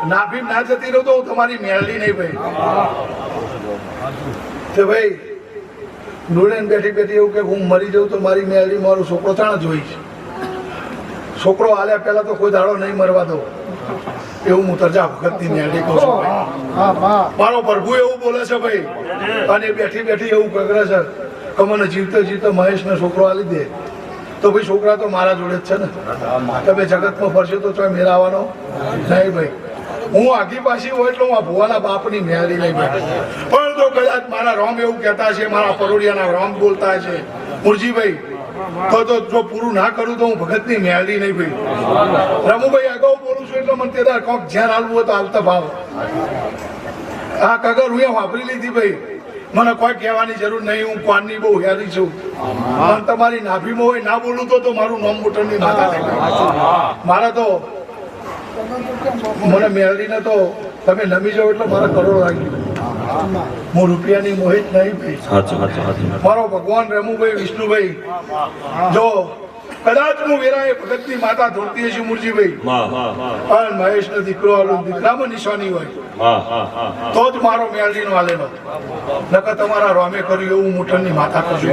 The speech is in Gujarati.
નાભી ના જતી રહું તો હું તમારી મેળવી નહીં ભાઈ. તો ભાઈ ડોળે બેઠી બેઠી એવું કે હું મરી જાઉં તો મારી મેળવી મારો છોકરો ચાણ જોઈશ. છોકરો હાલ્યા પહેલા તો કોઈ દાડો નહીં મરવા દો એવું હું તરજા વખતની મેળવી કહું છું ભાઈ. મારો પ્રભુ એવું બોલે છે ભાઈ. અને બેઠી બેઠી એવું કગરે છે કે મને જીવતો જીવતો મહેશને છોકરો આલી દે. તો ભાઈ છોકરા તો મારા જોડે જ છે ને. તમે જગતમાં ફરશો તો ચોય મેળ આવવાનો નહીં ભાઈ. હું આગી પાછી હોય એટલે હું આ ભુવાના બાપની મેળી નહીં ભાઈ. પણ તો કદાચ મારા રોમ એવું કહેતા છે, મારા પરોડિયાના રોમ બોલતા છે મુરજીભાઈ, તો જો પૂરું ના કરું તો હું ભગતની મેળી નહીં ભાઈ. રમુભાઈ અગાઉ બોલું છું એટલે મને તે કોક જ્યાં હાલવું હોય તો હાલતા ભાવ. આ કગર હું વાપરી લીધી ભાઈ. મને કોઈ કહેવાની જરૂર નહીં. હું કોણની બહુ હેરી છું. પણ તમારી નાભીમાં હોય ના બોલું તો મારું નામ મોટરની માતા થાય. મારા તો મને મેળવીને તો તમે નમી જાઓ એટલે મારા કરોડ લાગ્યું. હું રૂપિયાની મોહિત નહીં ભાઈ. મારો ભગવાન રમુભાઈ વિષ્ણુભાઈ, જો કદાચ હું વેરાએ ભગતની માતા ધોતી હશે મુરજીભાઈ, પણ મહેશ નો દીકરો દીકરામાં નિશાની હોય તો જ મારો મેળવીનો હાલેલો. નકર તમારા રોમે કર્યું એવું મુઠનની માતા કરજો.